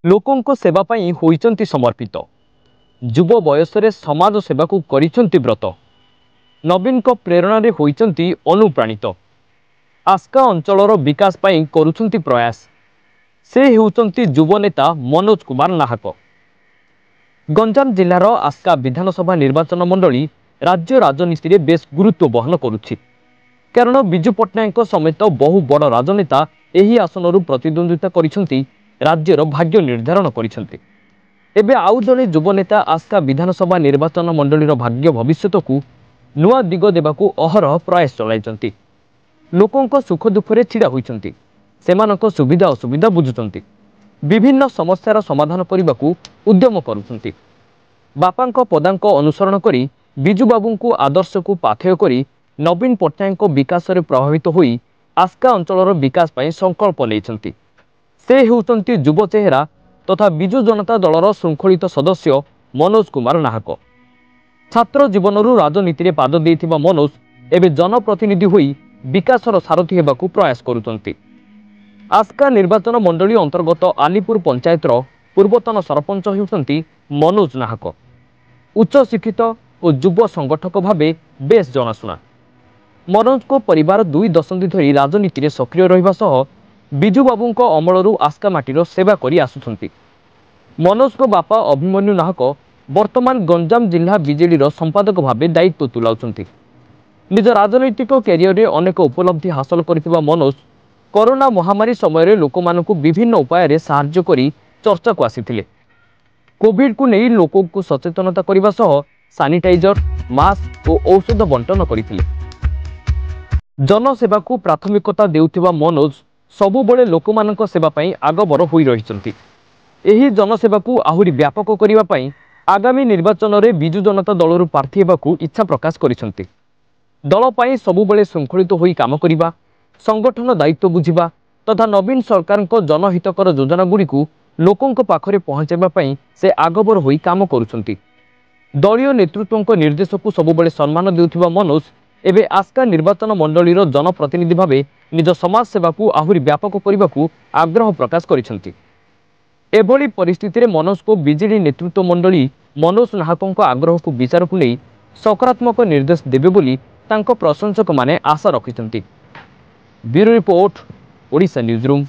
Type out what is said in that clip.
लोकों सेवा पाई होइचंती समर्पित युव बयसरे समाज सेवा को करिसंती व्रत नवीन को प्रेरणा रे होइचंती अनुप्राणित आस्का अंचलर विकास पाई करुछंती प्रयास से हेउचंती युव नेता मनोज कुमार नाहक। गंजाम जिलार आस्का विधानसभा निर्वाचन मंडली राज्य राजनीति रे बेस गुरुत्व बहन करुछि कारण बिजु पट्टनायक समेत बहु बड़ राजनेता एही आसनरु प्रतिद्वंद्विता करिसंती राज्यर भाग्य निर्धारण करिसंती। एबे आउ जणे युव नेता आस्का विधानसभा निर्वाचन मंडलीर भाग्य भविष्यत को नुआ दिग देबाकू अहरह प्रयास चलाइचंती। लोकों सुख दुखरे छिड़ा होइचंती, सेमानक सुविधा असुविधा बुझुचंती, विभिन्न समस्यार समाधान करने उद्यम करुचंती। बापांक पदांक अनुसरण करी बिजु बाबूंकु आदर्श को पाथेय करी नवीन पट्टनायक विकास रे प्रभावित होई आस्का अंचलर विकास पाई संकल्प लेइचंती। से हेउचंती युव चेहरा तथा बिजु जनता दलर शृंखलित सदस्य मनोज कुमार नाहक। छात्र जीवनरू राजनीति रे पाद देइथिबा मनोज एबे जनप्रतिनिधि होई विकासर सारथी हेबाकू प्रयास करुचंती। आस्का निर्वाचन मंडली अंतर्गत आलीपुर पंचायतर पूर्वतन सरपंच हेउचंती मनोज नाहक। उच्च शिक्षित और युव संगठक भावे बेस जनाशुना मनोज को परिवार 2 दशंधि धरी राजनीति रे सक्रिय रहिबा सह बिजु बाबूंक अमलरू आस्का माटीर सेवा करी आसुछंती। मनोज को बापा अभिमन्यु नाहक वर्तमान गंजाम जिला बीजेडी संपादक भावे दायित्व तुलाउछंती। निज राजनैतिक कैरियर रे अनेक उपलब्धि हासिल करथिबा मनोज कोरोना महामारी समय लोकमानकु विभिन्न उपाय रे सहाय्य करी चर्चा को आसीथिले। कोविड को नहीं लोकों को सचेतनता करने सह सानिटाइजर मास्क और औषध बंटन करथिले। जनसेवा को प्राथमिकता देउथिबा मनोज सबुबले लोकमानक सेवा पाई आगबर होई रहिचंती। एही जनसेवा को आहुरी व्यापक करिबा पाई आगामी निर्वाचन रे बिजु जनता दलरू प्रार्थी हेबाकू इच्छा प्रकाश करिसंती। दल पाई सबुबले शृंखलित होई काम करिबा, संगठन दायित्व बुझिबा तथा नवीन सरकार को जनहितकर योजना गुड़ी को लोकों पाखरे पहुंचाइबा पाई से आगबर होई काम करुछंती। दलीय नेतृत्व को निर्देश को सबुबले सम्मान देउथिबा मनोज एबे आस्का निर्वाचन मंडलीर जनप्रतिनिधि भावे निज समाज सेवा को आहुरी व्यापक करने को आग्रह प्रकाश करिसंती। एभली परिस्थिति रे मनोज को बीजेडी नेतृत्व मंडली मनोज नाहकों आग्रह को विचार को नहीं सकारात्मक निर्देश देबे बोली तांको प्रशंसक माने आशा रखिसंती। Bureau report Odisha news room.